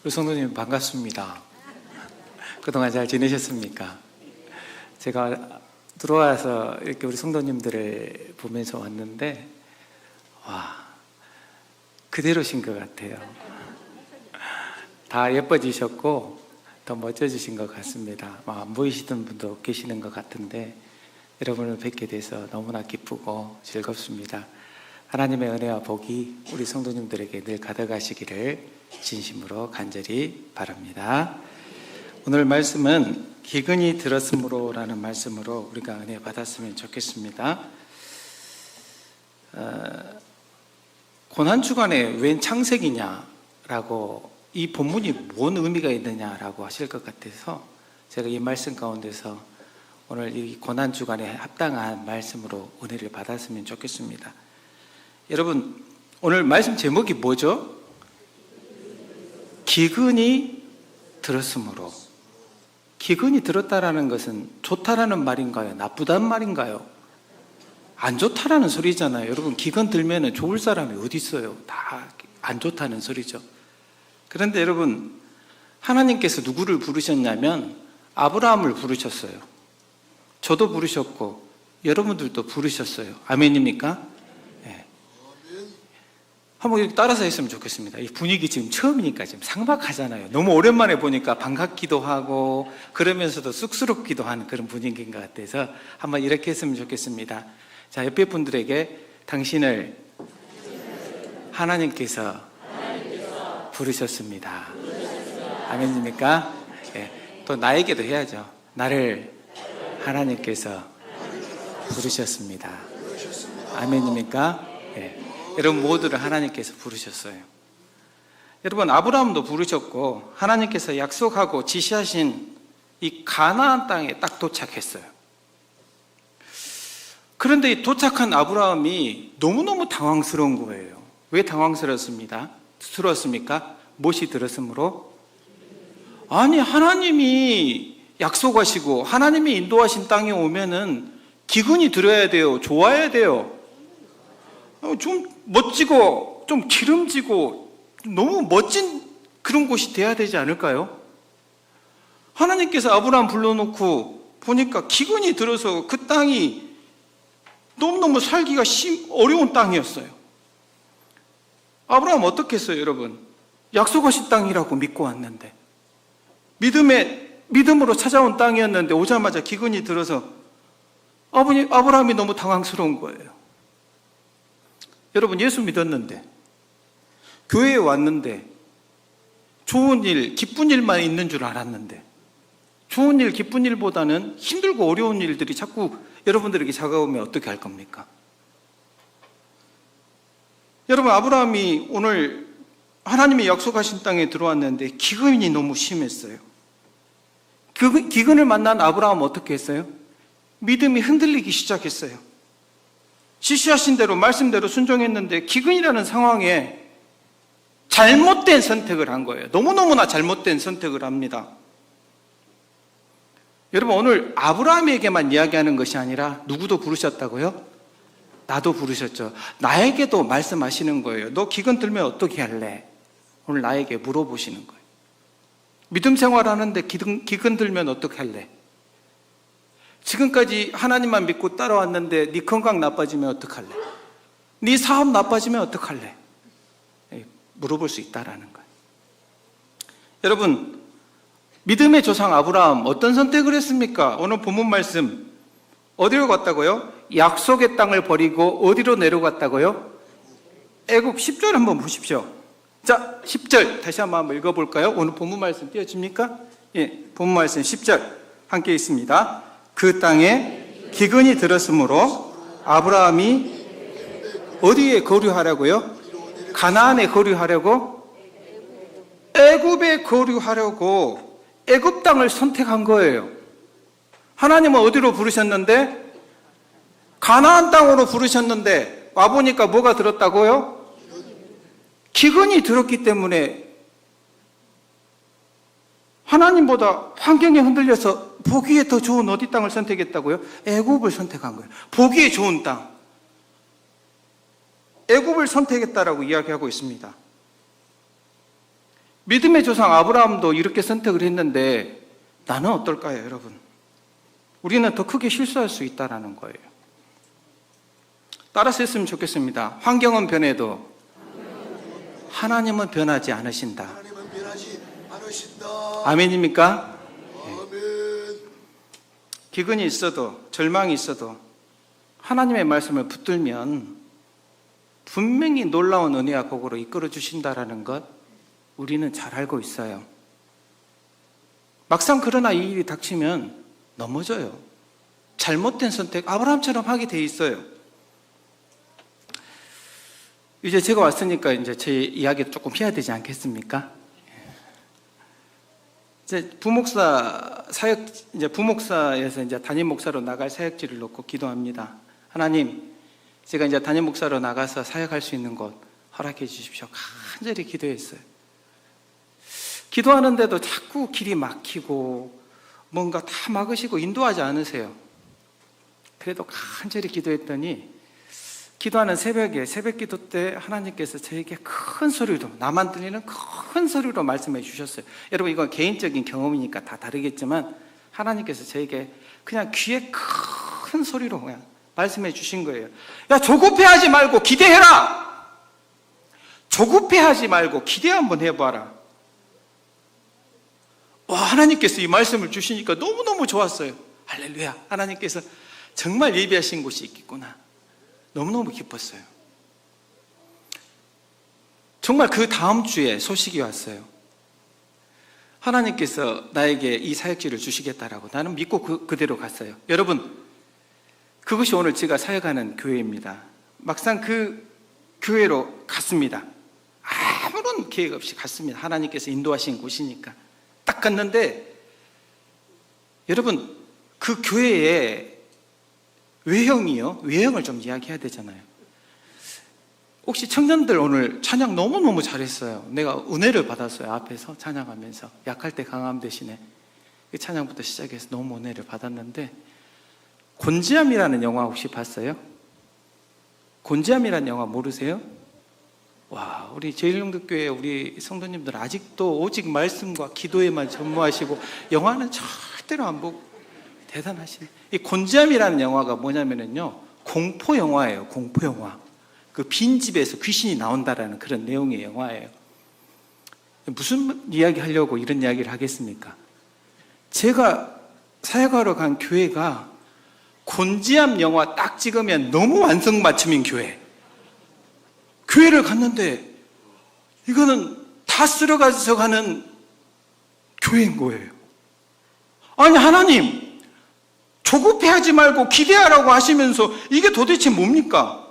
우리 성도님 반갑습니다. 그동안 잘 지내셨습니까? 제가 들어와서 이렇게 우리 성도님들을 보면서 왔는데 와, 그대로신 것 같아요. 다 예뻐지셨고 더 멋져지신 것 같습니다. 안 보이시던 분도 계시는 것 같은데 여러분을 뵙게 돼서 너무나 기쁘고 즐겁습니다. 하나님의 은혜와 복이 우리 성도님들에게 늘 가득하시기를 진심으로 간절히 바랍니다. 오늘 말씀은 기근이 들었으므로 라는 말씀으로 우리가 은혜 받았으면 좋겠습니다. 고난주간에 웬 창세기냐라고 이 본문이 뭔 의미가 있느냐라고 하실 것 같아서 제가 이 말씀 가운데서 오늘 이 고난주간에 합당한 말씀으로 은혜를 받았으면 좋겠습니다. 여러분, 오늘 말씀 제목이 뭐죠? 기근이 들었으므로. 기근이 들었다라는 것은 좋다라는 말인가요? 나쁘다는 말인가요? 안 좋다라는 소리잖아요. 여러분, 기근 들면 좋을 사람이 어디 있어요? 다 안 좋다는 소리죠. 그런데 여러분, 하나님께서 누구를 부르셨냐면 아브라함을 부르셨어요. 저도 부르셨고 여러분들도 부르셨어요. 아멘입니까? 네. 한번 따라서 했으면 좋겠습니다. 이 분위기 지금 처음이니까 지금 삭막하잖아요. 너무 오랜만에 보니까 반갑기도 하고 그러면서도 쑥스럽기도 한 그런 분위기인 것 같아서 한번 이렇게 했으면 좋겠습니다. 자, 옆에 분들에게 당신을 하나님께서 부르셨습니다. 아멘입니까? 네. 또 나에게도 해야죠. 나를 하나님께서 부르셨습니다. 아멘입니까? 네. 여러분 모두를 하나님께서 부르셨어요. 여러분, 아브라함도 부르셨고 하나님께서 약속하고 지시하신 이 가나안 땅에 딱 도착했어요. 그런데 이 도착한 아브라함이 너무너무 당황스러운 거예요. 왜 당황스럽습니까? 무엇이 들었으므로? 아니, 하나님이 약속하시고 하나님이 인도하신 땅에 오면은 기근이 들어야 돼요. 좋아야 돼요. 좀 멋지고 좀 기름지고 너무 멋진 그런 곳이 돼야 되지 않을까요? 하나님께서 아브라함 불러놓고 보니까 기근이 들어서 그 땅이 너무너무 살기가 어려운 땅이었어요. 아브라함 어떻게 했어요, 여러분? 약속하신 땅이라고 믿고 왔는데 믿음으로 찾아온 땅이었는데 오자마자 기근이 들어서 아브라함이 너무 당황스러운 거예요. 여러분, 예수 믿었는데 교회에 왔는데 좋은 일, 기쁜 일만 있는 줄 알았는데 좋은 일, 기쁜 일보다는 힘들고 어려운 일들이 자꾸 여러분들에게 다가오면 어떻게 할 겁니까? 여러분, 아브라함이 오늘 하나님이 약속하신 땅에 들어왔는데 기근이 너무 심했어요. 기근을 만난 아브라함은 어떻게 했어요? 믿음이 흔들리기 시작했어요. 지시하신 대로 말씀대로 순종했는데 기근이라는 상황에 잘못된 선택을 한 거예요. 너무너무나 잘못된 선택을 합니다. 여러분, 오늘 아브라함에게만 이야기하는 것이 아니라 누구도 부르셨다고요? 나도 부르셨죠. 나에게도 말씀하시는 거예요. 너 기근 들면 어떻게 할래? 오늘 나에게 물어보시는 거예요. 믿음 생활하는데 기근 들면 어떻게 할래? 지금까지 하나님만 믿고 따라왔는데 네 건강 나빠지면 어떡할래? 네 사업 나빠지면 어떡할래? 물어볼 수 있다라는 거예요. 여러분, 믿음의 조상 아브라함 어떤 선택을 했습니까? 오늘 본문 말씀 어디로 갔다고요? 약속의 땅을 버리고 어디로 내려갔다고요? 애굽. 10절 한번 보십시오. 자, 10절 다시 한번 읽어볼까요? 오늘 본문 말씀 띄워집니까? 예, 본문 말씀 10절 함께 있습니다. 그 땅에 기근이 들었으므로 아브라함이 어디에 거류하려고요? 가나안에 거류하려고? 애굽에 거류하려고 애굽 땅을 선택한 거예요. 하나님은 어디로 부르셨는데? 가나안 땅으로 부르셨는데 와보니까 뭐가 들었다고요? 기근이 들었기 때문에 하나님보다 환경에 흔들려서 보기에 더 좋은 어디 땅을 선택했다고요? 애굽을 선택한 거예요. 보기에 좋은 땅. 애굽을 선택했다라고 이야기하고 있습니다. 믿음의 조상 아브라함도 이렇게 선택을 했는데 나는 어떨까요, 여러분? 우리는 더 크게 실수할 수 있다는 거예요. 따라서 했으면 좋겠습니다. 환경은 변해도 하나님은 변하지 않으신다. 하나님은 변하지 않으신다. 아멘입니까? 아멘. 기근이 있어도 절망이 있어도 하나님의 말씀을 붙들면 분명히 놀라운 은혜와 복으로 이끌어 주신다라는 것 우리는 잘 알고 있어요. 막상 그러나 이 일이 닥치면 넘어져요. 잘못된 선택 아브라함처럼 하게 돼 있어요. 이제 제가 왔으니까 이제 제 이야기를 조금 해야 되지 않겠습니까? 이제 부목사에서 이제 담임 목사로 나갈 사역지를 놓고 기도합니다. 하나님, 제가 이제 담임 목사로 나가서 사역할 수 있는 곳 허락해 주십시오. 간절히 기도했어요. 기도하는데도 자꾸 길이 막히고 뭔가 다 막으시고 인도하지 않으세요. 그래도 간절히 기도했더니 기도하는 새벽에 새벽 기도 때 하나님께서 저에게 큰 소리로, 나만 들리는 큰 소리로 말씀해 주셨어요. 여러분, 이건 개인적인 경험이니까 다 다르겠지만 하나님께서 저에게 그냥 귀에 큰 소리로 그냥 말씀해 주신 거예요. 야, 조급해하지 말고 기대해라. 조급해하지 말고 기대 한번 해봐라. 와, 하나님께서 이 말씀을 주시니까 너무너무 좋았어요. 할렐루야. 하나님께서 정말 예비하신 곳이 있겠구나. 너무너무 기뻤어요. 정말 그 다음 주에 소식이 왔어요. 하나님께서 나에게 이 사역지를 주시겠다라고. 나는 믿고 그대로 갔어요. 여러분, 그것이 오늘 제가 사역하는 교회입니다. 막상 그 교회로 갔습니다. 아무런 계획 없이 갔습니다. 하나님께서 인도하신 곳이니까. 딱 갔는데 여러분, 그 교회의 외형을 좀 이야기해야 되잖아요. 혹시 청년들 오늘 찬양 너무너무 잘했어요. 내가 은혜를 받았어요. 앞에서 찬양하면서 약할 때 강함 대신에 그 찬양부터 시작해서 너무 은혜를 받았는데, 곤지암이라는 영화 혹시 봤어요? 곤지암이라는 영화 모르세요? 와, 우리 제일영덕교회 우리 성도님들 아직도 오직 말씀과 기도에만 전무하시고 영화는 절대로 안 보고 대단하시네. 이 곤지암이라는 영화가 뭐냐면요, 공포 영화예요. 공포 영화. 그 빈집에서 귀신이 나온다라는 그런 내용의 영화예요. 무슨 이야기 하려고 이런 이야기를 하겠습니까? 제가 사역하러 간 교회가 곤지암 영화 딱 찍으면 너무 완성맞춤인 교회. 교회를 갔는데 이거는 다 쓸어가서 가는 교회인 거예요. 아니, 하나님, 조급해하지 말고 기대하라고 하시면서 이게 도대체 뭡니까?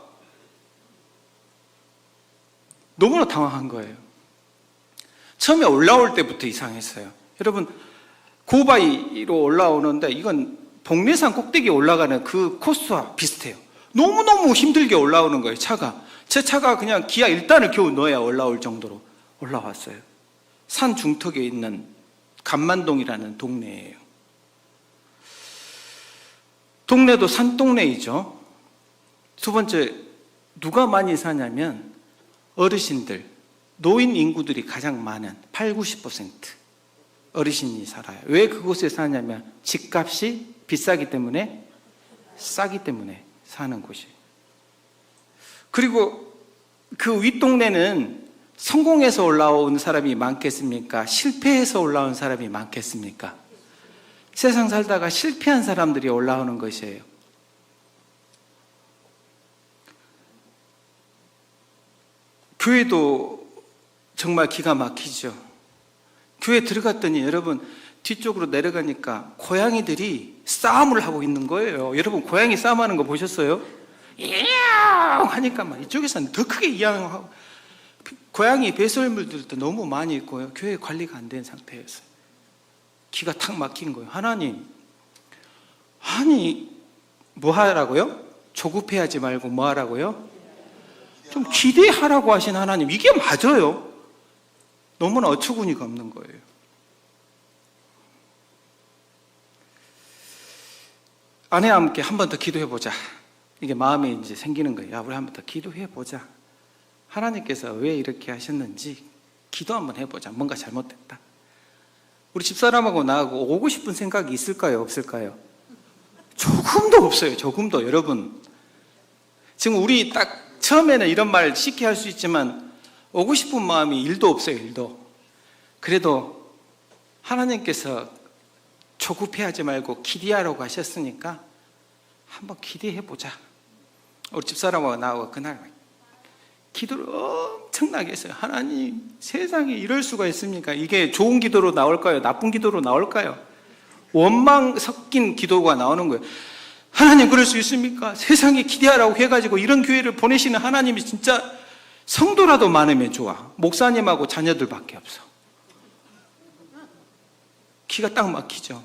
너무나 당황한 거예요. 처음에 올라올 때부터 이상했어요. 여러분, 고바이로 올라오는데 이건 복례산 꼭대기에 올라가는 그 코스와 비슷해요. 너무너무 힘들게 올라오는 거예요, 차가. 제 차가 그냥 기아 1단을 겨우 넣어야 올라올 정도로 올라왔어요. 산 중턱에 있는 감만동이라는 동네예요. 동네도 산동네이죠. 두 번째, 누가 많이 사냐면 어르신들, 노인 인구들이 가장 많은 80-90% 어르신이 살아요. 왜 그곳에 사냐면 집값이 비싸기 때문에, 싸기 때문에 사는 곳이에요. 그리고 그 윗동네는 성공해서 올라온 사람이 많겠습니까? 실패해서 올라온 사람이 많겠습니까? 세상 살다가 실패한 사람들이 올라오는 것이에요. 교회도 정말 기가 막히죠. 교회 들어갔더니 여러분, 뒤쪽으로 내려가니까 고양이들이 싸움을 하고 있는 거예요. 여러분, 고양이 싸움하는 거 보셨어요? 이야옹 하니까 막 이쪽에서는 더 크게 이야옹하고, 고양이 배설물들도 너무 많이 있고요. 교회 관리가 안 된 상태였어요. 기가 탁 막힌 거예요. 하나님, 아니 뭐 하라고요? 조급해하지 말고 뭐 하라고요? 좀 기대하라고 하신 하나님, 이게 맞아요? 너무나 어처구니가 없는 거예요. 아내와 함께 한 번 더 기도해보자. 이게 마음에 이제 생기는 거예요. 야, 우리 한 번 더 기도해보자. 하나님께서 왜 이렇게 하셨는지 기도 한번 해보자. 뭔가 잘못됐다. 우리 집사람하고 나하고 오고 싶은 생각이 있을까요? 없을까요? 조금도 없어요. 조금도. 여러분, 지금 우리 딱 처음에는 이런 말 쉽게 할 수 있지만 오고 싶은 마음이 1도 없어요. 1도. 그래도 하나님께서 조급해하지 말고 기대하라고 하셨으니까 한번 기대해보자. 우리 집사람하고 나하고 그날 기도를 엄청나게 했어요. 하나님, 세상에 이럴 수가 있습니까? 이게 좋은 기도로 나올까요? 나쁜 기도로 나올까요? 원망 섞인 기도가 나오는 거예요. 하나님, 그럴 수 있습니까? 세상에 기대하라고 해가지고 이런 교회를 보내시는 하나님이 진짜 성도라도 많으면 좋아. 목사님하고 자녀들밖에 없어. 기가 딱 막히죠.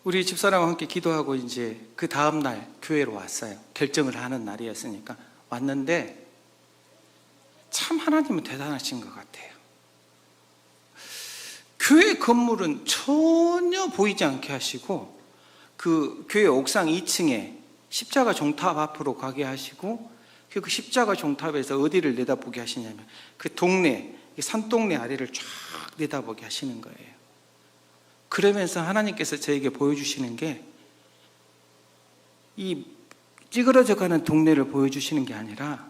우리 집사람과 함께 기도하고 이제 그 다음날 교회로 왔어요. 결정을 하는 날이었으니까 왔는데 참 하나님은 대단하신 것 같아요. 교회 건물은 전혀 보이지 않게 하시고 그 교회 옥상 2층에 십자가 종탑 앞으로 가게 하시고 그 십자가 종탑에서 어디를 내다보게 하시냐면 그 동네, 산동네 아래를 쫙 내다보게 하시는 거예요. 그러면서 하나님께서 저에게 보여주시는 게 이 찌그러져 가는 동네를 보여주시는 게 아니라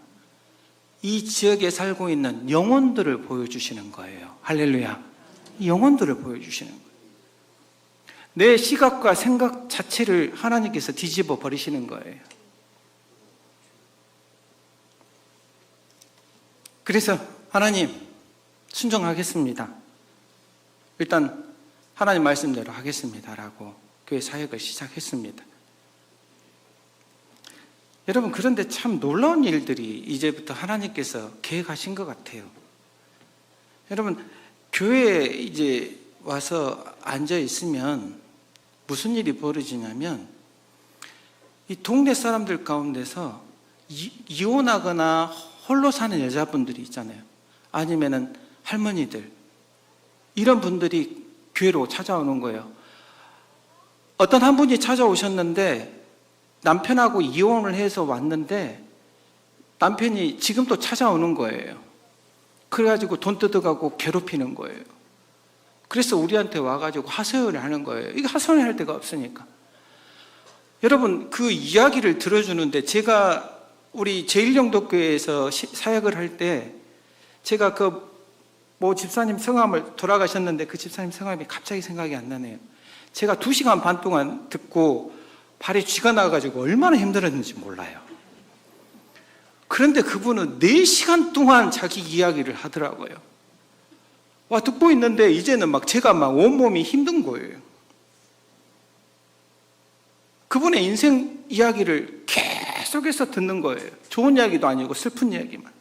이 지역에 살고 있는 영혼들을 보여주시는 거예요. 할렐루야. 이 영혼들을 보여주시는 거예요. 내 시각과 생각 자체를 하나님께서 뒤집어 버리시는 거예요. 그래서 하나님, 순종하겠습니다. 일단 하나님 말씀대로 하겠습니다라고 교회 사역을 시작했습니다. 여러분, 그런데 참 놀라운 일들이 이제부터 하나님께서 계획하신 것 같아요. 여러분, 교회에 이제 와서 앉아 있으면 무슨 일이 벌어지냐면 이 동네 사람들 가운데서 이혼하거나 홀로 사는 여자분들이 있잖아요. 아니면은 할머니들, 이런 분들이 교회로 찾아오는 거예요. 어떤 한 분이 찾아오셨는데 남편하고 이혼을 해서 왔는데 남편이 지금도 찾아오는 거예요. 그래가지고 돈 뜯어가고 괴롭히는 거예요. 그래서 우리한테 와가지고 하소연을 하는 거예요. 이거 하소연을 할 데가 없으니까. 여러분, 그 이야기를 들어주는데 제가 우리 제1영도교회에서 사역을 할 때 제가 뭐 집사님 성함을 돌아가셨는데 그 집사님 성함이 갑자기 생각이 안 나네요. 제가 2시간 반 동안 듣고 발에 쥐가 나가지고 얼마나 힘들었는지 몰라요. 그런데 그분은 4시간 동안 자기 이야기를 하더라고요. 와, 듣고 있는데 이제는 제가 온몸이 힘든 거예요. 그분의 인생 이야기를 계속해서 듣는 거예요. 좋은 이야기도 아니고 슬픈 이야기만.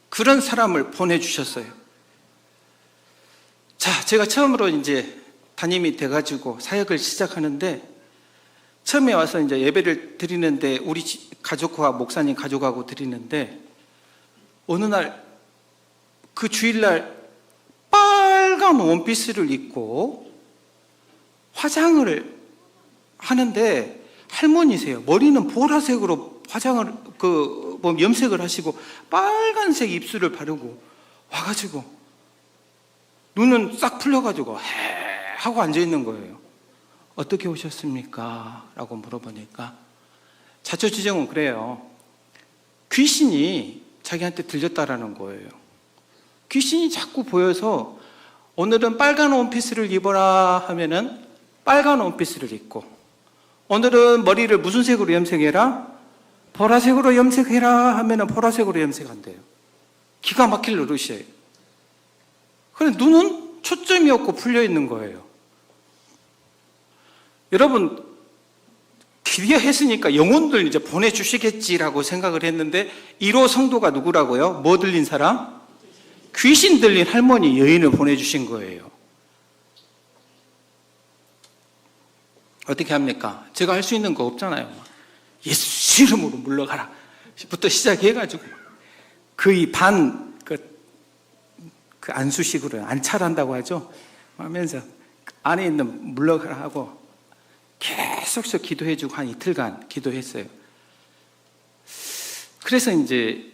그런 사람을 보내주셨어요. 자, 제가 처음으로 이제 담임이 돼가지고 사역을 시작하는데 처음에 와서 이제 예배를 드리는데 우리 가족과 목사님 가족하고 드리는데 어느 날 그 주일날 빨간 원피스를 입고 화장을 하는데 할머니세요. 머리는 보라색으로 화장을 염색을 하시고 빨간색 입술을 바르고 와가지고 눈은 싹 풀려가지고 헤 하고 앉아 있는 거예요. 어떻게 오셨습니까? 라고 물어보니까 자초지종은 그래요. 귀신이 자기한테 들렸다라는 거예요. 귀신이 자꾸 보여서 오늘은 빨간 원피스를 입어라 하면은 빨간 원피스를 입고, 오늘은 머리를 무슨 색으로 염색해라? 보라색으로 염색해라 하면은 보라색으로 염색한대요. 기가 막힐 노릇이에요. 그런데 눈은 초점이 없고 풀려 있는 거예요. 여러분, 기대했으니까 영혼들 이제 보내주시겠지라고 생각을 했는데 1호 성도가 누구라고요? 뭐 들린 사람? 귀신 들린 할머니 여인을 보내주신 거예요. 어떻게 합니까? 제가 할 수 있는 거 없잖아요. 예수 이름으로 물러가라 부터 시작해가지고 거의 그 안수식으로 안찰한다고 하죠. 하면서 안에 있는 물러가라 하고 계속해서 기도해주고 한 이틀간 기도했어요. 그래서 이제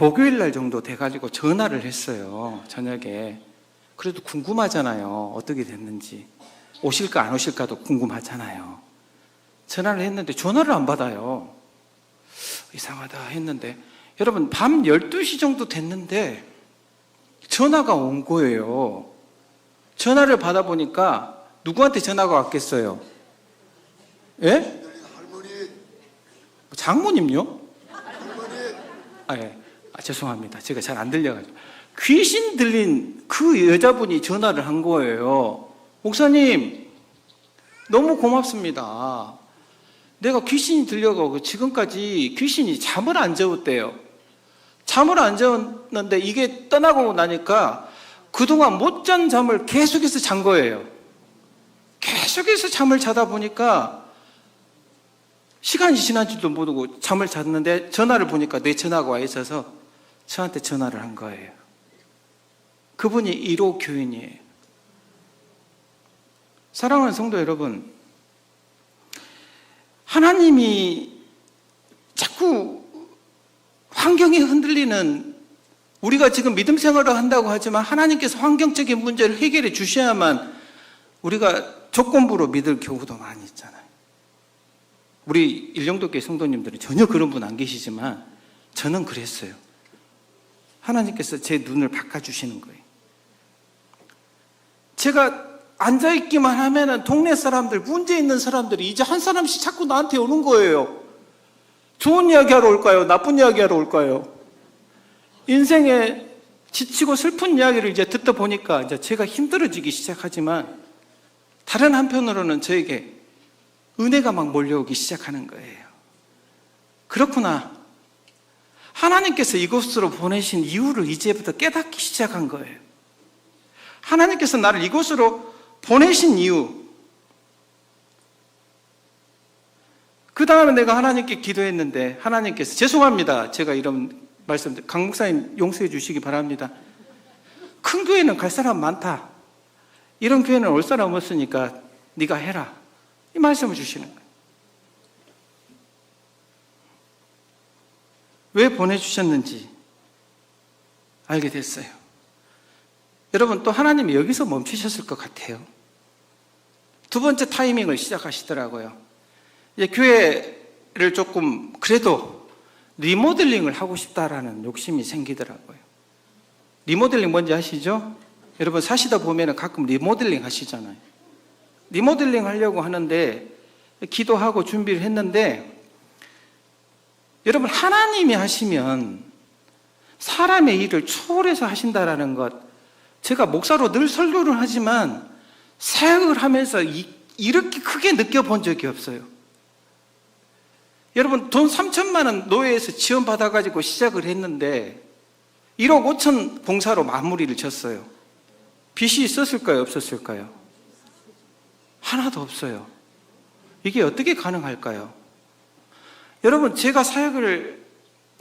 목요일 날 정도 돼가지고 전화를 했어요. 저녁에. 그래도 궁금하잖아요. 어떻게 됐는지. 오실까 안 오실까도 궁금하잖아요. 전화를 했는데 전화를 안 받아요. 이상하다 했는데 여러분 밤 12시 정도 됐는데 전화가 온 거예요. 전화를 받아보니까 누구한테 전화가 왔겠어요? 예? 할머니, 장모님요? 할머니, 예. 죄송합니다. 제가 잘 안 들려가지고. 귀신 들린 그 여자분이 전화를 한 거예요. 목사님, 너무 고맙습니다. 내가 귀신이 들려가고 지금까지 귀신이 잠을 안 재웠대요. 잠을 안 재웠는데 이게 떠나고 나니까 그동안 못 잔 잠을 계속해서 잔 거예요. 계속해서 잠을 자다 보니까 시간이 지난 줄도 모르고 잠을 잤는데 전화를 보니까 내 전화가 와 있어서 저한테 전화를 한 거예요. 그분이 1호 교인이에요. 사랑하는 성도 여러분, 하나님이 자꾸 환경이 흔들리는, 우리가 지금 믿음 생활을 한다고 하지만 하나님께서 환경적인 문제를 해결해 주셔야만 우리가 조건부로 믿을 경우도 많이 있잖아요. 우리 일용도교회 성도님들은 전혀 그런 분 안 계시지만 저는 그랬어요. 하나님께서 제 눈을 바꿔주시는 거예요. 제가 앉아있기만 하면은 동네 사람들, 문제 있는 사람들이 이제 한 사람씩 자꾸 나한테 오는 거예요. 좋은 이야기 하러 올까요? 나쁜 이야기 하러 올까요? 인생에 지치고 슬픈 이야기를 이제 듣다 보니까 이제 제가 힘들어지기 시작하지만 다른 한편으로는 저에게 은혜가 막 몰려오기 시작하는 거예요. 그렇구나. 하나님께서 이곳으로 보내신 이유를 이제부터 깨닫기 시작한 거예요. 하나님께서 나를 이곳으로 보내신 이유. 그 다음에 내가 하나님께 기도했는데 하나님께서, 죄송합니다. 제가 이런 말씀들, 강 목사님 용서해 주시기 바랍니다. 큰 교회는 갈 사람 많다. 이런 교회는 올 사람 없으니까 네가 해라. 이 말씀을 주시는 거예요. 왜 보내주셨는지 알게 됐어요. 여러분, 또 하나님이 여기서 멈추셨을 것 같아요. 두 번째 타이밍을 시작하시더라고요. 이제 교회를 조금 그래도 리모델링을 하고 싶다라는 욕심이 생기더라고요. 리모델링 뭔지 아시죠? 여러분 사시다 보면 가끔 리모델링 하시잖아요. 리모델링 하려고 하는데 기도하고 준비를 했는데, 여러분 하나님이 하시면 사람의 일을 초월해서 하신다라는 것, 제가 목사로 늘 설교를 하지만 사역을 하면서 이렇게 크게 느껴본 적이 없어요. 여러분 돈 3천만 원 노예에서 지원받아가지고 시작을 했는데 1억 5천 봉사로 마무리를 졌어요. 빚이 있었을까요? 없었을까요? 하나도 없어요. 이게 어떻게 가능할까요? 여러분 제가 사역을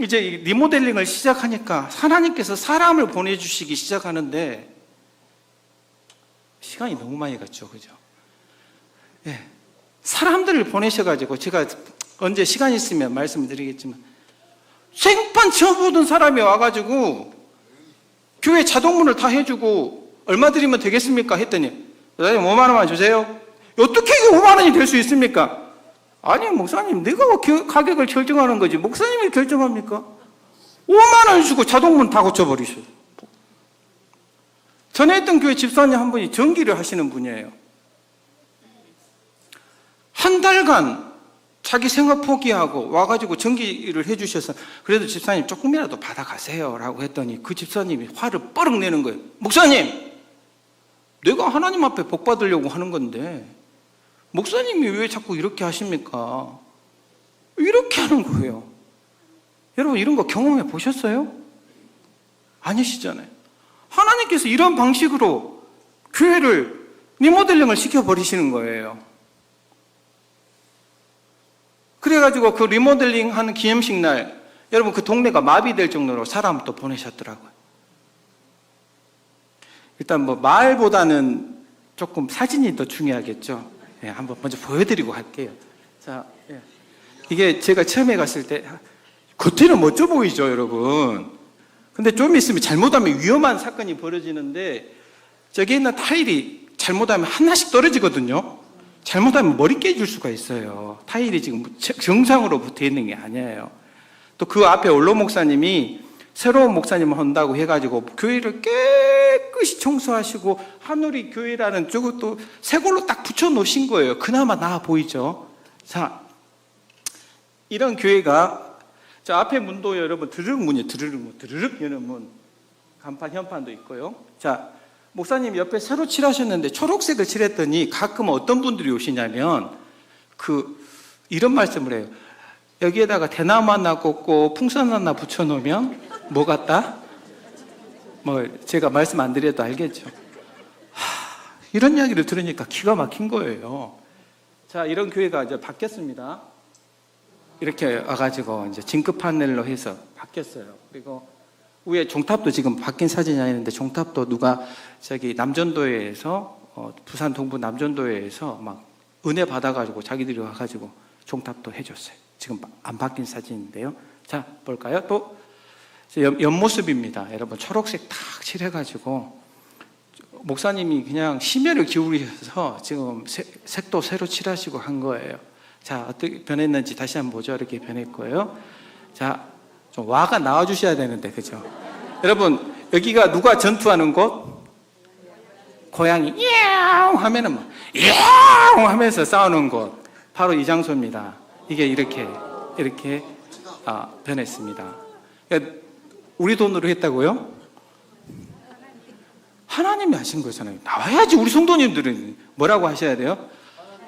이제 리모델링을 시작하니까 하나님께서 사람을 보내주시기 시작하는데 시간이 너무 많이 갔죠. 그죠? 예. 사람들을 보내셔가지고 제가 언제 시간 있으면 말씀드리겠지만 생판 처음 보던 사람이 와가지고 교회 자동문을 다 해주고 얼마 드리면 되겠습니까? 했더니 5만 원만 주세요. 어떻게 이게 5만 원이 될 수 있습니까? 아니 목사님 내가 가격을 결정하는 거지 목사님이 결정합니까? 5만 원 주고 자동문 다 고쳐버리셔. 전에 했던 교회 집사님 한 분이 전기를 하시는 분이에요. 한 달간 자기 생업 포기하고 와가지고 전기를 해주셔서 그래도 집사님 조금이라도 받아가세요 라고 했더니 그 집사님이 화를 뻐럭 내는 거예요. 목사님 내가 하나님 앞에 복 받으려고 하는 건데 목사님이 왜 자꾸 이렇게 하십니까? 이렇게 하는 거예요. 여러분 이런 거 경험해 보셨어요? 아니시잖아요. 하나님께서 이런 방식으로 교회를 리모델링을 시켜버리시는 거예요. 그래가지고 그 리모델링 하는 기념식 날 여러분 그 동네가 마비될 정도로 사람을 또 보내셨더라고요. 일단 뭐 말보다는 조금 사진이 더 중요하겠죠. 예, 한번 먼저 보여드리고 할게요. 자, 예. 이게 제가 처음에 갔을 때 겉에는 멋져 보이죠, 여러분. 근데 좀 있으면 잘못하면 위험한 사건이 벌어지는데 저기 있는 타일이 잘못하면 하나씩 떨어지거든요. 잘못하면 머리 깨질 수가 있어요. 타일이 지금 정상으로 붙어 있는 게 아니에요. 또 그 앞에 원로 목사님이 새로운 목사님을 한다고 해가지고 교회를 깨끗이 청소하시고 하늘이 교회라는 저것도 새걸로 딱 붙여 놓으신 거예요. 그나마 나아 보이죠. 자, 이런 교회가 저 앞에 문도 여러분 드르륵 문이에요. 드르륵 여는 문. 간판 현판도 있고요. 자, 목사님 옆에 새로 칠하셨는데 초록색을 칠했더니 가끔 어떤 분들이 오시냐면 이런 말씀을 해요. 여기에다가 대나무 하나 꽂고 풍선 하나 붙여놓으면 뭐 같다? 뭐 제가 말씀 안 드려도 알겠죠. 이런 이야기를 들으니까 기가 막힌 거예요. 자, 이런 교회가 이제 바뀌었습니다. 이렇게 와가지고 이제 진급 판넬로 해서 바뀌었어요. 그리고 위에 종탑도 지금 바뀐 사진이 아닌데 종탑도 누가 저기 남전도회에서 부산 동부 남전도회에서 막 은혜 받아가지고 자기들이 와가지고 종탑도 해줬어요. 지금 안 바뀐 사진인데요. 자, 볼까요? 또 옆모습입니다. 여러분 초록색 탁 칠해가지고 목사님이 그냥 심혈을 기울이셔서 지금 색도 새로 칠하시고 한 거예요. 자, 어떻게 변했는지 다시 한번 보죠. 이렇게 변했고요. 자, 좀 와가 나와주셔야 되는데, 그죠? 여러분, 여기가 누가 전투하는 곳? 고양이, 야옹 하면은 뭐, 야옹 하면서 싸우는 곳. 바로 이 장소입니다. 이게 이렇게 변했습니다. 우리 돈으로 했다고요? 하나님이 하신 거잖아요. 나와야지 우리 성도님들은 뭐라고 하셔야 돼요?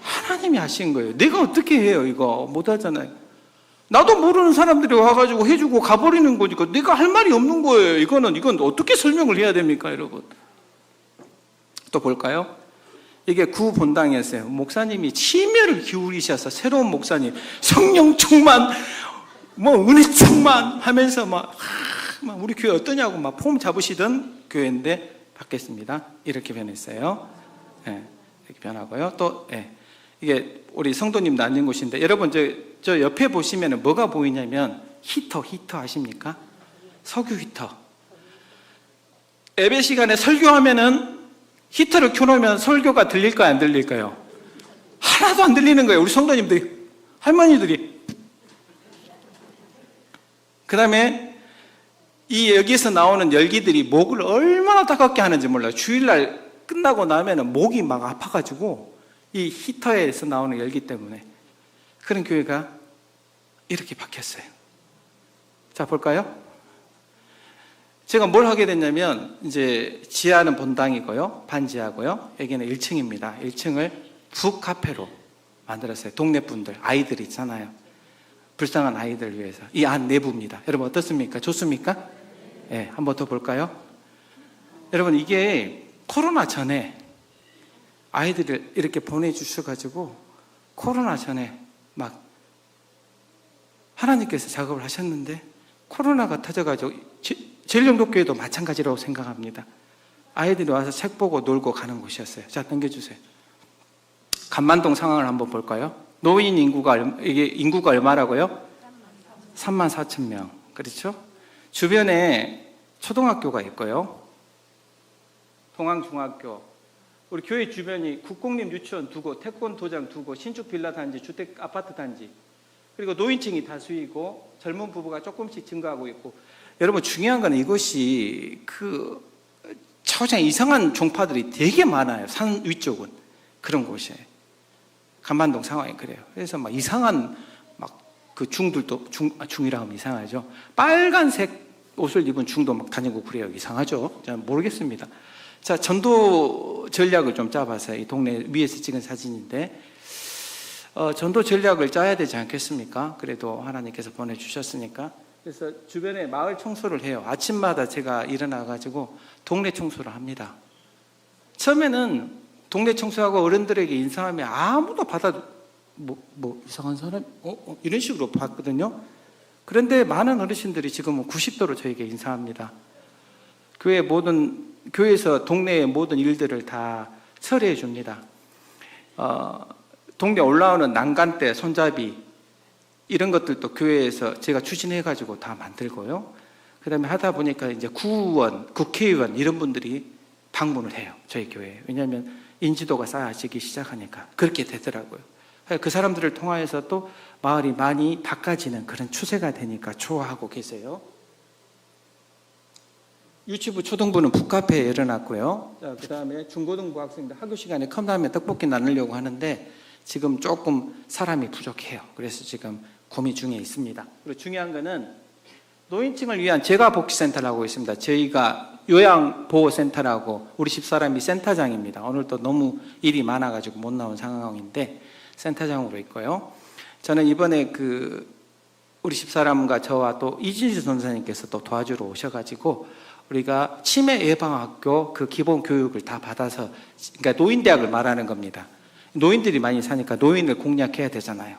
하나님이 하신 거예요. 내가 어떻게 해요? 이거 못하잖아요. 나도 모르는 사람들이 와가지고 해주고 가버리는 거니까 내가 할 말이 없는 거예요. 이건 어떻게 설명을 해야 됩니까, 여러분? 또 볼까요? 이게 구본당이었어요. 목사님이 심혈을 기울이셔서 새로운 목사님, 성령 충만, 뭐 은혜 충만 하면서 막 우리 교회 어떠냐고 막 폼 잡으시던 교회인데 바뀌었습니다. 이렇게 변했어요. 네, 이렇게 변하고요. 또 이게 우리 성도님도 앉은 곳인데 여러분 저 옆에 보시면 뭐가 보이냐면 히터 아십니까? 석유 히터. 예배 시간에 설교하면은 히터를 켜놓으면 설교가 들릴까요? 안 들릴까요? 하나도 안 들리는 거예요. 우리 성도님들이, 할머니들이. 그 다음에 여기서 나오는 열기들이 목을 얼마나 따갑게 하는지 몰라요. 주일날 끝나고 나면은 목이 막 아파가지고 이 히터에서 나오는 열기 때문에. 그런 교회가 이렇게 바뀌었어요. 자, 볼까요? 제가 뭘 하게 됐냐면 이제 지하는 본당이고요, 반지하고요, 여기는 1층입니다. 1층을 북카페로 만들었어요. 동네 분들, 아이들 있잖아요. 불쌍한 아이들 위해서. 이 안 내부입니다. 여러분 어떻습니까? 좋습니까? 네, 한번 더 볼까요? 여러분 이게 코로나 전에 아이들을 이렇게 보내주셔가지고 코로나 전에 막 하나님께서 작업을 하셨는데 코로나가 터져가지고 제일영독교회도 마찬가지라고 생각합니다. 아이들이 와서 책 보고 놀고 가는 곳이었어요. 자, 넘겨주세요. 간만동 상황을 한번 볼까요? 노인 이게 인구가 얼마라고요? 34,000명. 그렇죠? 주변에 초등학교가 있고요. 동항중학교. 우리 교회 주변이 국공립 유치원 2곳, 태권도장 2곳, 신축 빌라 단지, 주택 아파트 단지. 그리고 노인층이 다수이고 젊은 부부가 조금씩 증가하고 있고. 여러분 중요한 건 이것이 차고장 이상한 종파들이 되게 많아요. 산 위쪽은 그런 곳이에요. 간만동 상황이 그래요. 그래서 막 이상한 그 중들도 중이라 하면 이상하죠. 빨간색 옷을 입은 중도 막 다니고 그래요. 이상하죠. 잘 모르겠습니다. 자, 전도 전략을 좀 짜봤어요. 이 동네 위에서 찍은 사진인데 전도 전략을 짜야 되지 않겠습니까? 그래도 하나님께서 보내주셨으니까. 그래서 주변에 마을 청소를 해요. 아침마다 제가 일어나가지고 동네 청소를 합니다. 처음에는 동네 청소하고 어른들에게 인사하면 아무도 뭐 이상한 사람? 이런 식으로 봤거든요. 그런데 많은 어르신들이 지금은 90도로 저에게 인사합니다. 교회에서 동네의 모든 일들을 다 처리해 줍니다. 동네 올라오는 난간대, 손잡이 이런 것들도 교회에서 제가 추진해가지고 다 만들고요. 그다음에 하다 보니까 이제 구의원, 국회의원 이런 분들이 방문을 해요. 저희 교회에. 왜냐하면 인지도가 쌓여지기 시작하니까 그렇게 되더라고요. 그 사람들을 통하여서 또 마을이 많이 바꿔지는 그런 추세가 되니까 좋아하고 계세요. 유치부, 초등부는 북카페에 열어놨고요. 그 다음에 중고등부 학생들 학교 시간에 컵라면 떡볶이 나누려고 하는데 지금 조금 사람이 부족해요. 그래서 지금 고민 중에 있습니다. 그리고 중요한 거는 노인층을 위한 재가복지센터를 하고 있습니다. 저희가 요양보호센터라고 우리 집사람이 센터장입니다. 오늘 또 너무 일이 많아가지고 못 나온 상황인데 센터장으로 있고요. 저는 이번에 우리 집사람과 저와 또 이진수 선생님께서 또 도와주러 오셔가지고 우리가 치매 예방학교 그 기본 교육을 다 받아서, 그러니까 노인대학을 말하는 겁니다. 노인들이 많이 사니까 노인을 공략해야 되잖아요.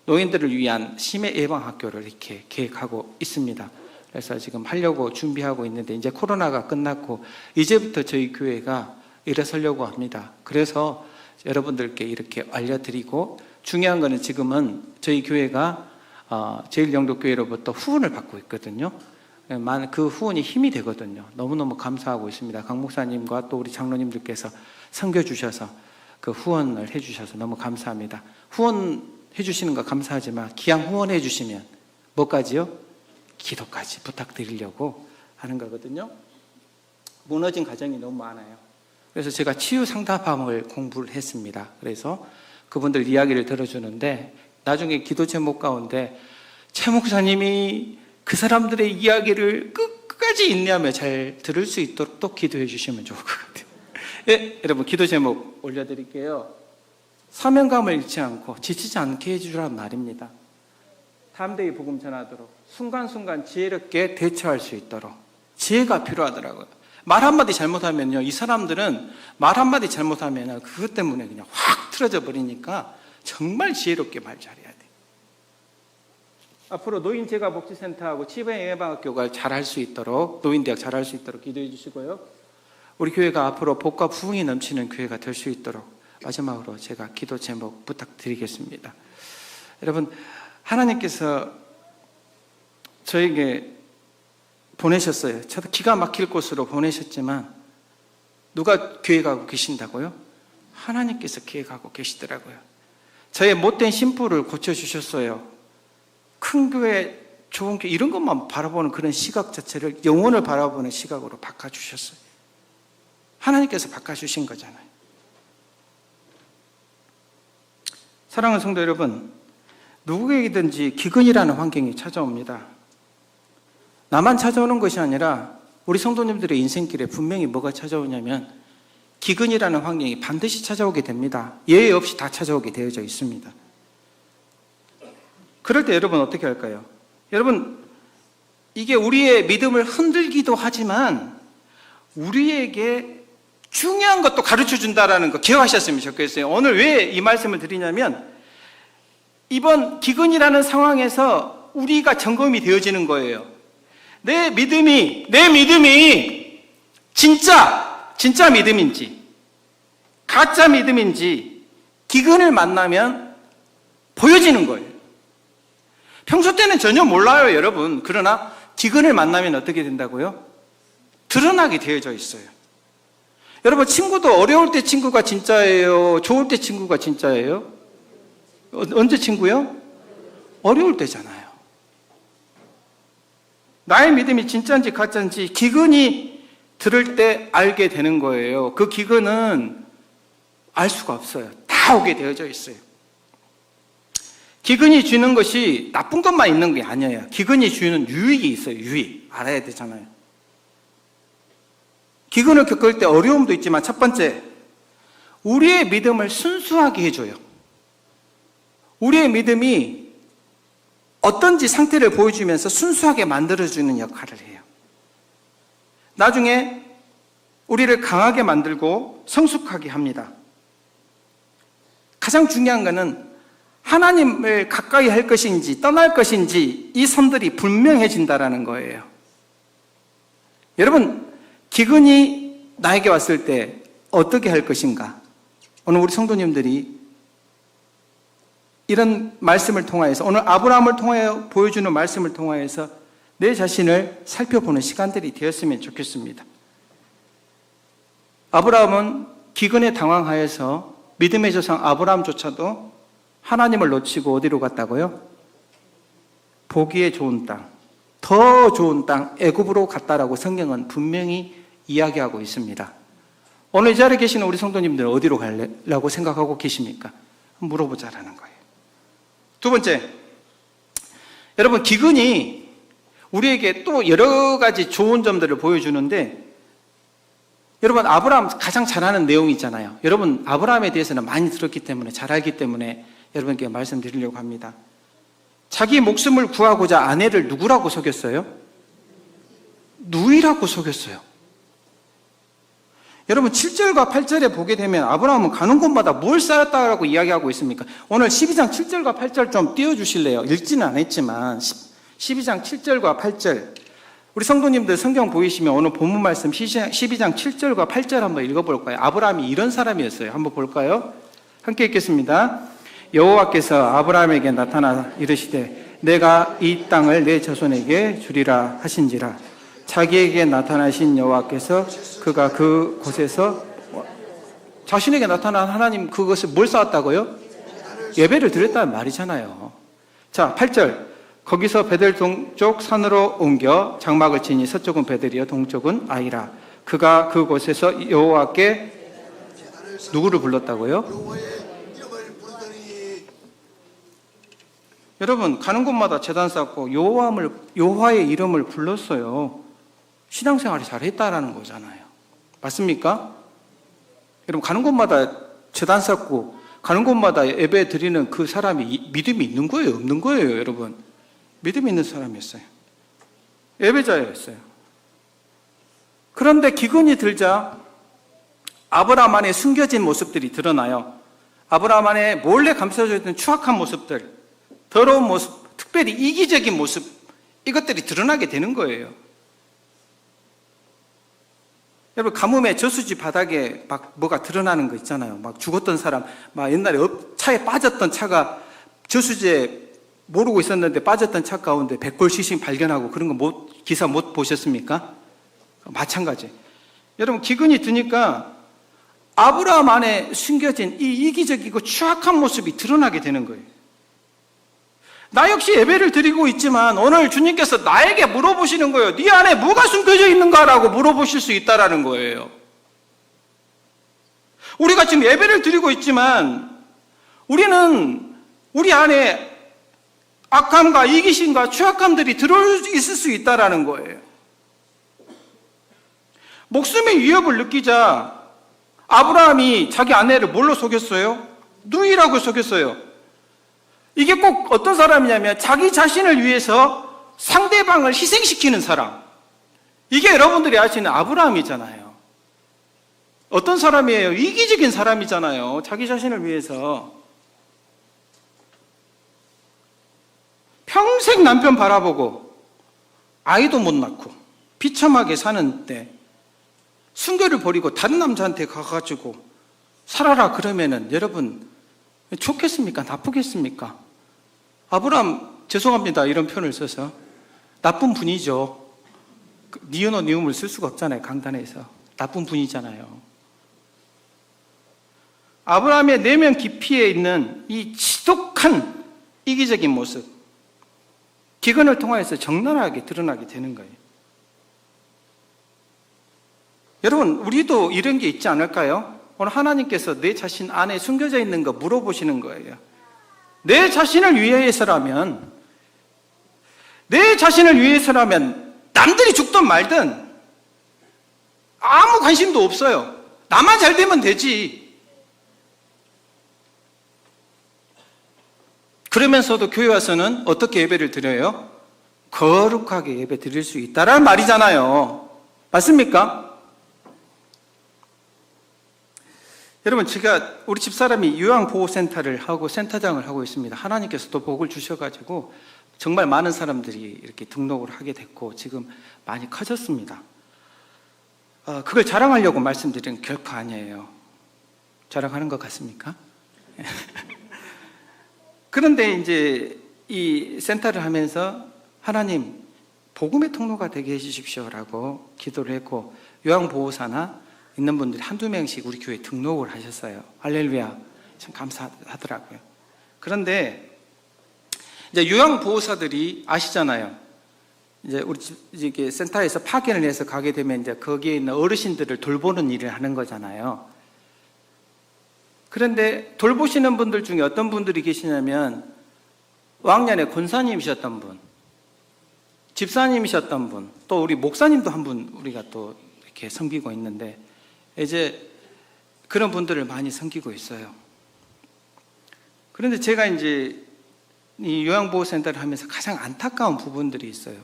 노인들을 위한 치매 예방학교를 이렇게 계획하고 있습니다. 그래서 지금 하려고 준비하고 있는데 이제 코로나가 끝났고 이제부터 저희 교회가 일어서려고 합니다. 그래서 여러분들께 이렇게 알려드리고, 중요한 거는 지금은 저희 교회가 제일영도교회로부터 후원을 받고 있거든요. 그 후원이 힘이 되거든요. 너무너무 감사하고 있습니다. 강 목사님과 또 우리 장로님들께서 섬겨주셔서 그 후원을 해주셔서 너무 감사합니다. 후원해 주시는 거 감사하지만 기왕 후원해 주시면 뭐까지요? 기도까지 부탁드리려고 하는 거거든요. 무너진 가정이 너무 많아요. 그래서 제가 치유 상담함을 공부를 했습니다. 그래서 그분들 이야기를 들어주는데 나중에 기도 제목 가운데 최 목사님이 그 사람들의 이야기를 끝까지 인내하며 잘 들을 수 있도록 또 기도해 주시면 좋을 것 같아요. 예, 여러분 기도 제목 올려드릴게요. 사명감을 잃지 않고 지치지 않게 해주란 말입니다. 담대히 복음 전하도록 순간순간 지혜롭게 대처할 수 있도록 지혜가 필요하더라고요. 말 한마디 잘못하면요, 이 사람들은 말 한마디 잘못하면 그것 때문에 그냥 확 틀어져 버리니까 정말 지혜롭게 말 잘해야 돼요. 앞으로 노인재가복지센터하고 치매 예방학교가 잘할 수 있도록, 노인대학 잘할 수 있도록 기도해 주시고요. 우리 교회가 앞으로 복과 부흥이 넘치는 교회가 될 수 있도록 마지막으로 제가 기도 제목 부탁드리겠습니다. 여러분, 하나님께서 저에게 보내셨어요. 저도 기가 막힐 곳으로 보내셨지만 누가 계획하고 계신다고요? 하나님께서 계획하고 계시더라고요. 저의 못된 심부를 고쳐주셨어요. 큰 교회, 좋은 교회 이런 것만 바라보는 그런 시각 자체를 영혼을 바라보는 시각으로 바꿔주셨어요. 하나님께서 바꿔주신 거잖아요. 사랑하는 성도 여러분, 누구에게든지 기근이라는 환경이 찾아옵니다. 나만 찾아오는 것이 아니라 우리 성도님들의 인생길에 분명히 뭐가 찾아오냐면 기근이라는 환경이 반드시 찾아오게 됩니다. 예외 없이 다 찾아오게 되어져 있습니다. 그럴 때 여러분 어떻게 할까요? 여러분, 이게 우리의 믿음을 흔들기도 하지만 우리에게 중요한 것도 가르쳐 준다라는 거 기억하셨으면 좋겠어요. 오늘 왜 이 말씀을 드리냐면 이번 기근이라는 상황에서 우리가 점검이 되어지는 거예요. 내 믿음이 진짜 믿음인지 가짜 믿음인지 기근을 만나면 보여지는 거예요. 평소 때는 전혀 몰라요, 여러분. 그러나 기근을 만나면 어떻게 된다고요? 드러나게 되어져 있어요. 여러분, 친구도 어려울 때 친구가 진짜예요? 좋을 때 친구가 진짜예요? 언제 친구요? 어려울 때잖아요. 나의 믿음이 진짜인지 가짜인지 기근이 들을 때 알게 되는 거예요. 그 기근은 알 수가 없어요. 다 오게 되어져 있어요. 기근이 주는 것이 나쁜 것만 있는 게 아니에요. 기근이 주는 유익이 있어요. 유익. 알아야 되잖아요. 기근을 겪을 때 어려움도 있지만 첫 번째, 우리의 믿음을 순수하게 해줘요. 우리의 믿음이 어떤지 상태를 보여주면서 순수하게 만들어주는 역할을 해요. 나중에 우리를 강하게 만들고 성숙하게 합니다. 가장 중요한 것은 하나님을 가까이 할 것인지 떠날 것인지 이 선들이 분명해진다는 거예요. 여러분, 기근이 나에게 왔을 때 어떻게 할 것인가? 오늘 우리 성도님들이 이런 말씀을 통하여서, 오늘 아브라함을 통하여 보여주는 말씀을 통하여서 내 자신을 살펴보는 시간들이 되었으면 좋겠습니다. 아브라함은 기근에 당황하여서 믿음의 조상 아브라함조차도 하나님을 놓치고 어디로 갔다고요? 보기에 좋은 땅, 더 좋은 땅 애굽으로 갔다라고 성경은 분명히 이야기하고 있습니다. 오늘 이 자리에 계시는 우리 성도님들은 어디로 가려고 생각하고 계십니까? 물어보자라는 거예요. 두 번째, 여러분 기근이 우리에게 또 여러 가지 좋은 점들을 보여주는데, 여러분 아브라함 가장 잘 아는 내용이 있잖아요. 여러분 아브라함에 대해서는 많이 들었기 때문에, 잘 알기 때문에 여러분께 말씀드리려고 합니다. 자기 목숨을 구하고자 아내를 누구라고 속였어요? 누이라고 속였어요. 여러분 7절과 8절에 보게 되면 아브라함은 가는 곳마다 뭘 쌓았다고 이야기하고 있습니까? 오늘 12장 7절과 8절 좀 띄워주실래요? 읽지는 않았지만 12장 7절과 8절, 우리 성도님들 성경 보이시면 오늘 본문 말씀 12장 7절과 8절 한번 읽어볼까요? 아브라함이 이런 사람이었어요. 한번 볼까요? 함께 읽겠습니다. 여호와께서 아브라함에게 나타나 이르시되 내가 이 땅을 내 자손에게 주리라 하신지라. 자기에게 나타나신 여호와께서 그가 그 곳에서, 자신에게 나타난 하나님, 그것을 뭘 쌓았다고요? 예배를 드렸다는 말이잖아요. 자, 8절. 거기서 베델 동쪽 산으로 옮겨 장막을 치니 서쪽은 베델이요 동쪽은 아이라. 그가 그곳에서 여호와께 누구를 불렀다고요? 여호와의 이름을 부르더니. 여러분 가는 곳마다 제단 쌓고 여호와의 이름을 불렀어요. 신앙생활을 잘했다라는 거잖아요. 맞습니까? 여러분 가는 곳마다 제단 쌓고 가는 곳마다 예배 드리는 그 사람이 믿음이 있는 거예요, 없는 거예요, 여러분? 믿음이 있는 사람이었어요. 예배자였어요. 그런데 기근이 들자 아브라함 안에 숨겨진 모습들이 드러나요. 아브라함 안에 몰래 감춰져 있던 추악한 모습들, 더러운 모습, 특별히 이기적인 모습, 이것들이 드러나게 되는 거예요. 여러분 가뭄에 저수지 바닥에 막 뭐가 드러나는 거 있잖아요. 막 죽었던 사람, 막 옛날에 차에 빠졌던 차가 저수지에 모르고 있었는데 빠졌던 차 가운데 100골 발견하고 그런 거 기사 못 보셨습니까? 마찬가지. 여러분 기근이 드니까 아브라함 안에 숨겨진 이 이기적이고 추악한 모습이 드러나게 되는 거예요. 나 역시 예배를 드리고 있지만 오늘 주님께서 나에게 물어보시는 거예요. 네 안에 뭐가 숨겨져 있는가라고 물어보실 수 있다라는 거예요. 우리가 지금 예배를 드리고 있지만 우리는 우리 안에 악함과 이기심과 추악함들이 들어있을 수 있다라는 거예요. 목숨의 위협을 느끼자 아브라함이 자기 아내를 뭘로 속였어요? 누이라고 속였어요. 이게 꼭 어떤 사람이냐면 자기 자신을 위해서 상대방을 희생시키는 사람. 이게 여러분들이 아시는 아브라함이잖아요. 어떤 사람이에요? 이기적인 사람이잖아요. 자기 자신을 위해서. 평생 남편 바라보고 아이도 못 낳고 비참하게 사는데 순결을 버리고 다른 남자한테 가가지고 살아라 그러면은 여러분 좋겠습니까? 나쁘겠습니까? 아브라함 죄송합니다 이런 표현을 써서 나쁜 분이죠. 니은어 니음을 쓸 수가 없잖아요. 강단에서 나쁜 분이잖아요. 아브라함의 내면 깊이에 있는 이 지독한 이기적인 모습, 기근을 통하여서 적나라하게 드러나게 되는 거예요. 여러분 우리도 이런 게 있지 않을까요? 오늘 하나님께서 내 자신 안에 숨겨져 있는 거 물어보시는 거예요. 내 자신을 위해서라면 남들이 죽든 말든 아무 관심도 없어요. 나만 잘 되면 되지. 그러면서도 교회 와서는 어떻게 예배를 드려요? 거룩하게 예배 드릴 수 있다라는 말이잖아요. 맞습니까? 여러분 제가 우리 집사람이 요양보호센터를 하고 센터장을 하고 있습니다. 하나님께서 또 복을 주셔가지고 정말 많은 사람들이 이렇게 등록을 하게 됐고 지금 많이 커졌습니다. 그걸 자랑하려고 말씀드리는 결코 아니에요. 자랑하는 것 같습니까? 그런데 이제 이 센터를 하면서 하나님 복음의 통로가 되게 해주십시오라고 기도를 했고, 요양보호사나 있는 분들이 한두 명씩 우리 교회에 등록을 하셨어요. 할렐루야. 참 감사하더라고요. 그런데 이제 요양보호사들이 아시잖아요. 이제 우리 이게 센터에서 파견을 해서 가게 되면 이제 거기에 있는 어르신들을 돌보는 일을 하는 거잖아요. 그런데 돌보시는 분들 중에 어떤 분들이 계시냐면 왕년에 권사님이셨던 분, 집사님이셨던 분, 또 우리 목사님도 한 분 우리가 또 이렇게 섬기고 있는데, 이제 그런 분들을 많이 섬기고 있어요. 그런데 제가 이제 이 요양보호센터를 하면서 가장 안타까운 부분들이 있어요.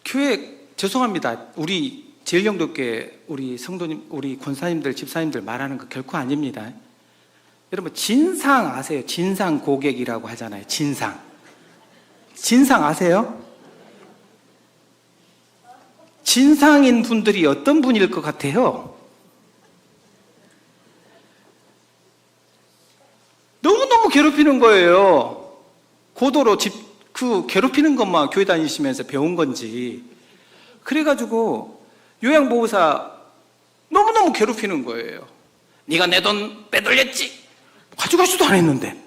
교회, 죄송합니다. 우리 제일영도교회 우리 성도님, 우리 권사님들, 집사님들 말하는 거 결코 아닙니다. 여러분, 진상 아세요? 진상 고객이라고 하잖아요. 진상. 진상 아세요? 진상인 분들이 어떤 분일 것 같아요? 너무너무 괴롭히는 거예요. 고도로 괴롭히는 것만 교회 다니시면서 배운 건지. 그래가지고 요양보호사 너무너무 괴롭히는 거예요. 네가 내 돈 빼돌렸지? 가져가지도 않았는데.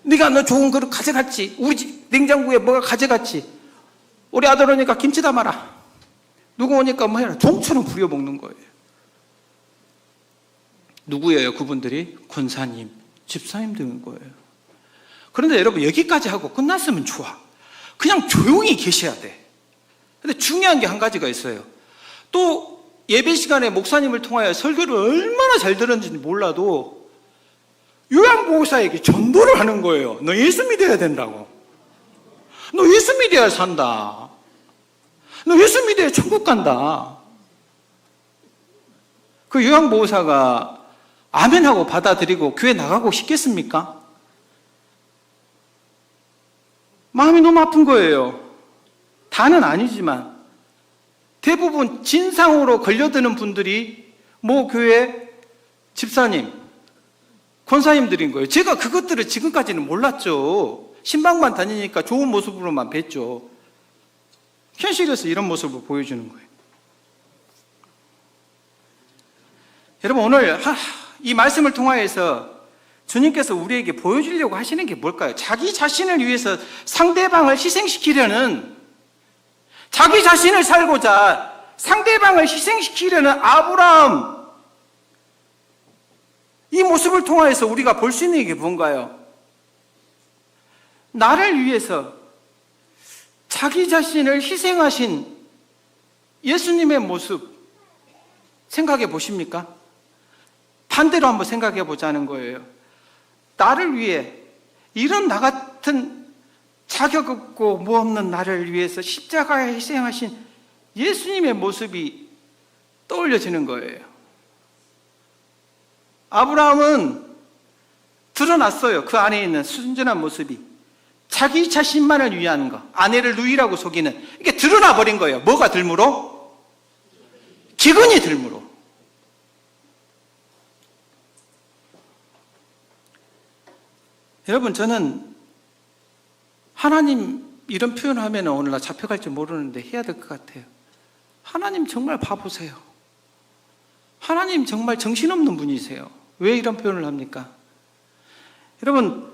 네가 너 좋은 그릇 가져갔지? 우리 집 냉장고에 뭐가 가져갔지? 우리 아들 오니까 김치 담아라. 누구 오니까 뭐 해라. 종처럼 부려먹는 거예요. 누구예요? 그분들이? 권사님, 집사님 되는 거예요. 그런데 여러분, 여기까지 하고 끝났으면 좋아. 그냥 조용히 계셔야 돼. 근데 중요한 게 한 가지가 있어요. 또 예배 시간에 목사님을 통하여 설교를 얼마나 잘 들었는지 몰라도 요양보호사에게 전도를 하는 거예요. 너 예수 믿어야 된다고. 너 예수 믿어야 산다. 너 예수 믿어야 천국 간다. 그 요양보호사가 아멘하고 받아들이고 교회 나가고 싶겠습니까? 마음이 너무 아픈 거예요. 다는 아니지만 대부분 진상으로 걸려드는 분들이 모 교회 집사님, 권사님들인 거예요. 제가 그것들을 지금까지는 몰랐죠. 신방만 다니니까 좋은 모습으로만 뵀죠. 현실에서 이런 모습을 보여주는 거예요. 여러분, 오늘 이 말씀을 통하여서 주님께서 우리에게 보여주려고 하시는 게 뭘까요? 자기 자신을 위해서 상대방을 희생시키려는, 자기 자신을 살고자 상대방을 희생시키려는 아브라함, 이 모습을 통하여서 우리가 볼 수 있는 게 뭔가요? 나를 위해서 자기 자신을 희생하신 예수님의 모습 생각해 보십니까? 반대로 한번 생각해 보자는 거예요. 나를 위해, 이런 나 같은 자격 없고 뭐 없는 나를 위해서 십자가에 희생하신 예수님의 모습이 떠올려지는 거예요. 아브라함은 드러났어요. 그 안에 있는 순전한 모습이. 자기 자신만을 위한 거, 아내를 누이라고 속이는, 이게 드러나 버린 거예요. 뭐가 들므로? 기근이 들므로. 여러분, 저는 하나님 이런 표현을 하면 오늘 나 잡혀갈지 모르는데 해야 될 것 같아요. 하나님 정말 바보세요. 하나님 정말 정신없는 분이세요. 왜 이런 표현을 합니까? 여러분,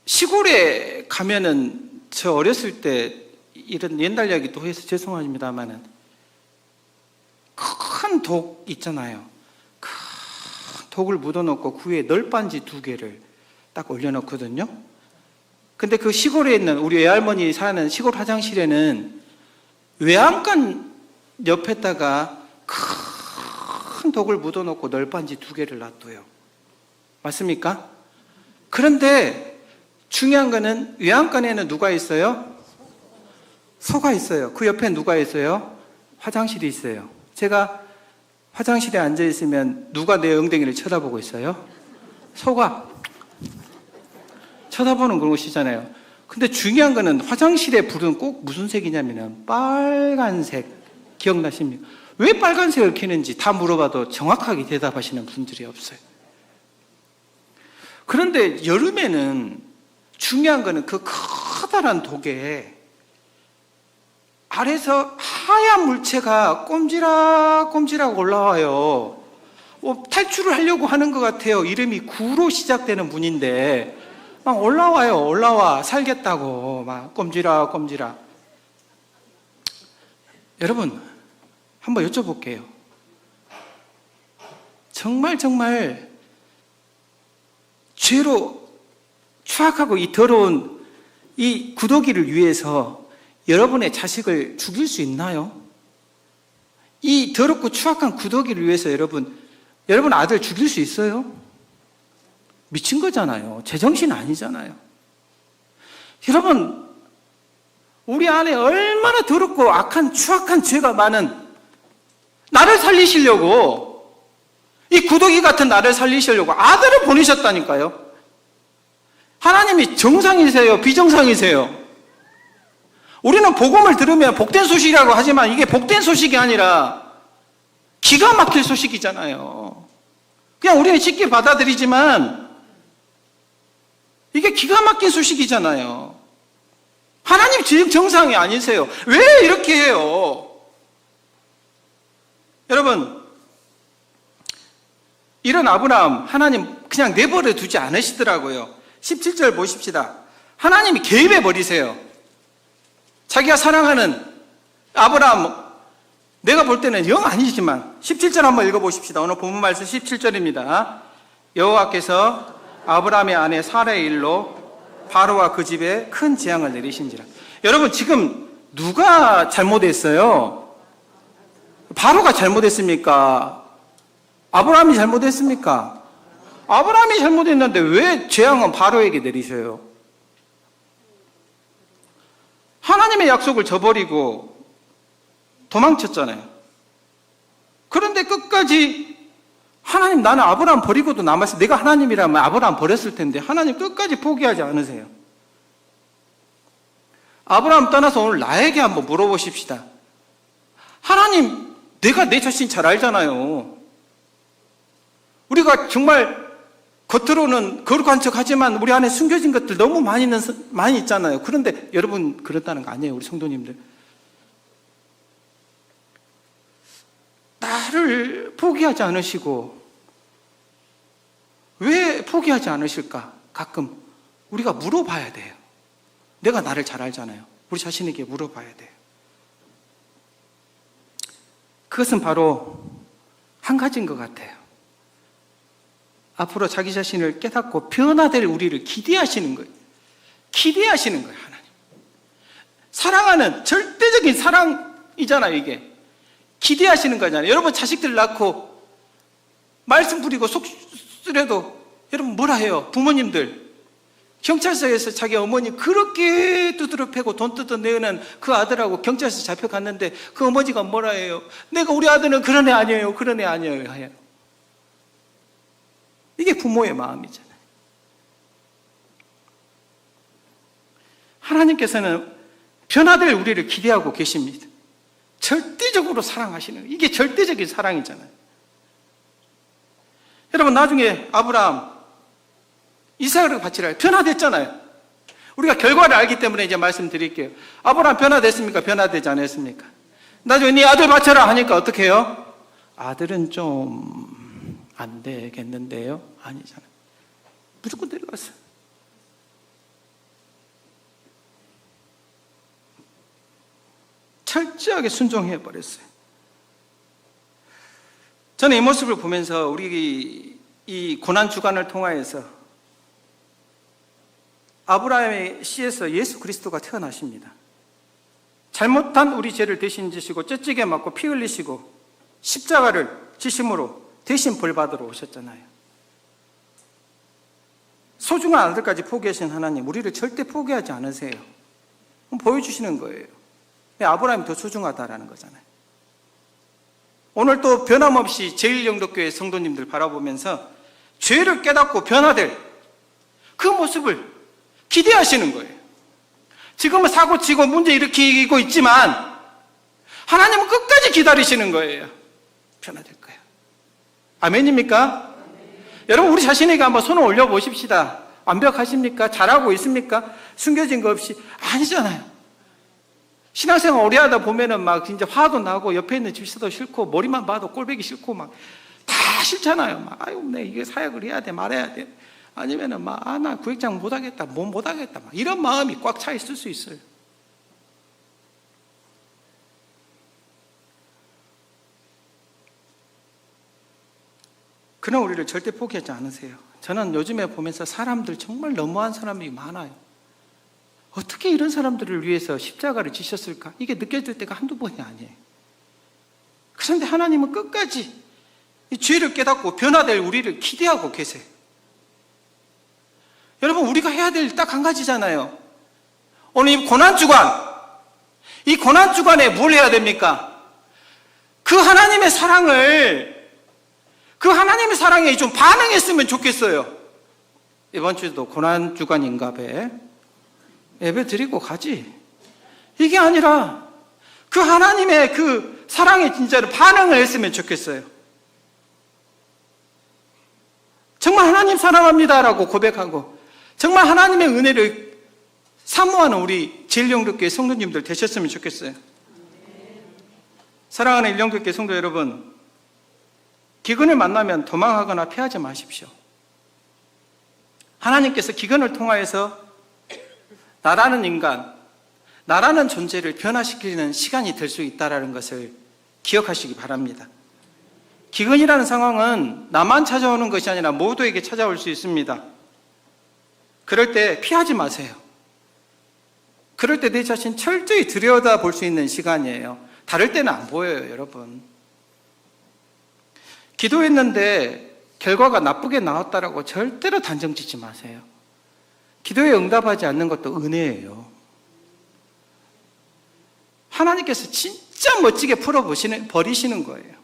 시골에 가면은, 저 어렸을 때 이런 옛날 이야기도 해서 죄송합니다만은, 큰 독 있잖아요. 큰 독을 묻어놓고 그 위에 널빤지 2개를 딱 올려놓거든요. 근데 그 시골에 있는 우리 외할머니 사는 시골 화장실에는 외양간 옆에다가 큰 독을 묻어놓고 널빤지 2개를 놔둬요. 맞습니까? 그런데 중요한 거는 외양간에는 누가 있어요? 소가 있어요. 그 옆에 누가 있어요? 화장실이 있어요. 제가 화장실에 앉아있으면 누가 내 엉덩이를 쳐다보고 있어요? 소가 쳐다보는 것이잖아요. 근데 중요한 거는 화장실의 불은 꼭 무슨 색이냐면 빨간색. 기억나십니까? 왜 빨간색을 켜는지 다 물어봐도 정확하게 대답하시는 분들이 없어요. 그런데 여름에는 중요한 거는 그 커다란 독에 아래서 하얀 물체가 꼼지락꼼지락 올라와요. 탈출을 하려고 하는 것 같아요. 이름이 구로 시작되는 분인데 막 올라와요. 올라와. 살겠다고 막 꼼지락꼼지락. 여러분 한번 여쭤볼게요. 정말 죄로 추악하고 이 더러운 이 구더기를 위해서 여러분의 자식을 죽일 수 있나요? 이 더럽고 추악한 구더기를 위해서 여러분 아들 죽일 수 있어요? 미친 거잖아요. 제정신 아니잖아요. 여러분, 우리 안에 얼마나 더럽고 악한 추악한 죄가 많은 나를 살리시려고, 이 구더기 같은 나를 살리시려고 아들을 보내셨다니까요. 하나님이 정상이세요? 비정상이세요? 우리는 복음을 들으면 복된 소식이라고 하지만 이게 복된 소식이 아니라 기가 막힐 소식이잖아요. 그냥 우리는 쉽게 받아들이지만 이게 기가 막힌 소식이잖아요. 하나님 정상이 아니세요. 왜 이렇게 해요? 여러분, 이런 아브라함 하나님 그냥 내버려 두지 않으시더라고요. 17절 보십시다. 하나님이 개입해 버리세요. 자기가 사랑하는 아브라함, 내가 볼 때는 영 아니지만 17절 한번 읽어보십시다. 오늘 본문 말씀 17절입니다. 여호와께서 아브라함의 아내 사라의 일로 바로와 그 집에 큰 재앙을 내리신지라. 여러분 지금 누가 잘못했어요? 바로가 잘못했습니까? 아브라함이 잘못했습니까? 아브라함이 잘못했는데 왜 재앙은 바로에게 내리셔요? 하나님의 약속을 저버리고 도망쳤잖아요. 그런데 끝까지 하나님, 나는 아브라함 버리고도 남았어. 내가 하나님이라면 아브라함 버렸을 텐데 하나님 끝까지 포기하지 않으세요. 아브라함 떠나서 오늘 나에게 한번 물어보십시다. 하나님, 내가 내 자신 잘 알잖아요. 우리가 정말 겉으로는 거룩한 척 하지만 우리 안에 숨겨진 것들 너무 많이 있잖아요. 그런데 여러분 그렇다는 거 아니에요. 우리 성도님들. 나를 포기하지 않으시고 왜 포기하지 않으실까? 가끔 우리가 물어봐야 돼요. 내가 나를 잘 알잖아요. 우리 자신에게 물어봐야 돼요. 그것은 바로 한 가지인 것 같아요. 앞으로 자기 자신을 깨닫고 변화될 우리를 기대하시는 거예요. 기대하시는 거예요, 하나님. 사랑하는 절대적인 사랑이잖아요, 이게. 기대하시는 거잖아요. 여러분 자식들 낳고 말씀 부리고 속 쓰려도 여러분 뭐라 해요? 부모님들. 경찰서에서 자기 어머니 그렇게 두드려 패고 돈 뜯어내는 그 아들하고 경찰서 잡혀갔는데 그 어머니가 뭐라 해요? 내가 우리 아들은 그런 애 아니에요. 그런 애 아니에요. 해요. 이게 부모의 마음이잖아요. 하나님께서는 변화될 우리를 기대하고 계십니다. 절대적으로 사랑하시는 거예요. 이게 절대적인 사랑이잖아요. 여러분 나중에 아브라함 이삭을 바치라 변화됐잖아요. 우리가 결과를 알기 때문에 이제 말씀드릴게요. 아브라함 변화됐습니까? 변화되지 않았습니까? 나중에 네 아들 바쳐라 하니까 어떻게 해요? 아들은 좀 안 되겠는데요? 아니잖아요. 무조건 데려갔어요. 철저하게 순종해 버렸어요. 저는 이 모습을 보면서 우리 이 고난 주간을 통하여서 아브라함의 씨에서 예수 그리스도가 태어나십니다. 잘못한 우리 죄를 대신 지시고 째찌게 맞고 피 흘리시고 십자가를 지심으로 대신 벌 받으러 오셨잖아요. 소중한 아들까지 포기하신 하나님, 우리를 절대 포기하지 않으세요. 보여주시는 거예요. 아브라함이 더 소중하다라는 거잖아요. 오늘 또 변함없이 제1영덕교회 성도님들 바라보면서 죄를 깨닫고 변화될 그 모습을 기대하시는 거예요. 지금은 사고치고 문제 일으키고 있지만 하나님은 끝까지 기다리시는 거예요. 변화될 거예요. 아멘입니까? 여러분 우리 자신에게 한번 손을 올려보십시다. 완벽하십니까? 잘하고 있습니까? 숨겨진 거 없이 아니잖아요. 신앙생활 오래 하다 보면은 막 진짜 화도 나고 옆에 있는 집사도 싫고 머리만 봐도 꼴보기 싫고 막 다 싫잖아요. 막 아유, 내 이게 사역을 해야 돼, 말해야 돼. 아니면은 막 나 구역장 못 하겠다, 못 하겠다. 막 이런 마음이 꽉 차 있을 수 있어요. 그런 우리를 절대 포기하지 않으세요. 저는 요즘에 보면서 사람들 정말 너무한 사람이 많아요. 어떻게 이런 사람들을 위해서 십자가를 지셨을까? 이게 느껴질 때가 한두 번이 아니에요. 그런데 하나님은 끝까지 이 죄를 깨닫고 변화될 우리를 기대하고 계세요. 여러분, 우리가 해야 될 일 딱 한 가지잖아요. 오늘 이 고난주간, 이 고난주간에 뭘 해야 됩니까? 그 하나님의 사랑에 좀 반응했으면 좋겠어요. 이번 주도 고난주간인가 봐. 예배 드리고 가지. 이게 아니라 그 하나님의 그 사랑에 진짜로 반응을 했으면 좋겠어요. 정말 하나님 사랑합니다라고 고백하고 정말 하나님의 은혜를 사모하는 우리 제일영덕교회 성도님들 되셨으면 좋겠어요. 사랑하는 일영덕교회 성도 여러분, 기근을 만나면 도망하거나 피하지 마십시오. 하나님께서 기근을 통하여서 나라는 인간, 나라는 존재를 변화시키는 시간이 될 수 있다는 것을 기억하시기 바랍니다. 기근이라는 상황은 나만 찾아오는 것이 아니라 모두에게 찾아올 수 있습니다. 그럴 때 피하지 마세요. 그럴 때 내 자신 철저히 들여다볼 수 있는 시간이에요. 다를 때는 안 보여요, 여러분. 기도했는데 결과가 나쁘게 나왔다라고 절대로 단정 짓지 마세요. 기도에 응답하지 않는 것도 은혜예요. 하나님께서 진짜 멋지게 버리시는 거예요.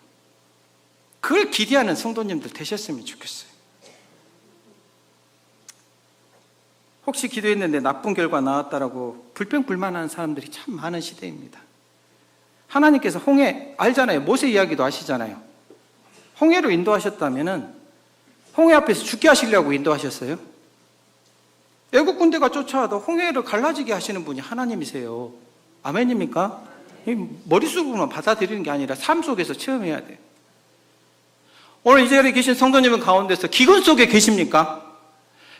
그걸 기대하는 성도님들 되셨으면 좋겠어요. 혹시 기도했는데 나쁜 결과 나왔다라고 불평불만하는 사람들이 참 많은 시대입니다. 하나님께서 홍해 알잖아요. 모세 이야기도 아시잖아요. 홍해로 인도하셨다면은 홍해 앞에서 죽게 하시려고 인도하셨어요? 애국 군대가 쫓아와도 홍해를 갈라지게 하시는 분이 하나님이세요. 아멘입니까? 머릿속으로만 받아들이는 게 아니라 삶 속에서 체험해야 돼요. 오늘 이 자리에 계신 성도님은 가운데서 기근 속에 계십니까?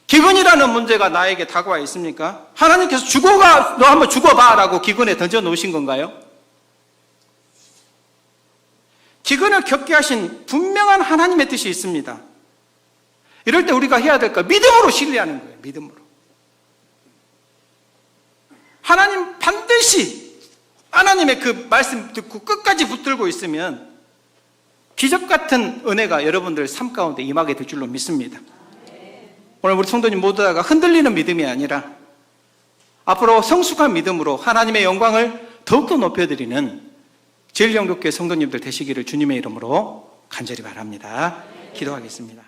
기근이라는 문제가 나에게 다가와 있습니까? 하나님께서 죽어가, 너 한번 죽어봐 라고 기근에 던져 놓으신 건가요? 기근을 겪게 하신 분명한 하나님의 뜻이 있습니다. 이럴 때 우리가 해야 될 거 믿음으로 신뢰하는 거예요. 믿음으로. 하나님 반드시 하나님의 그 말씀 듣고 끝까지 붙들고 있으면 기적 같은 은혜가 여러분들 삶 가운데 임하게 될 줄로 믿습니다. 오늘 우리 성도님 모두 다가 흔들리는 믿음이 아니라 앞으로 성숙한 믿음으로 하나님의 영광을 더욱더 높여드리는 제일영덕교회 성도님들 되시기를 주님의 이름으로 간절히 바랍니다. 기도하겠습니다.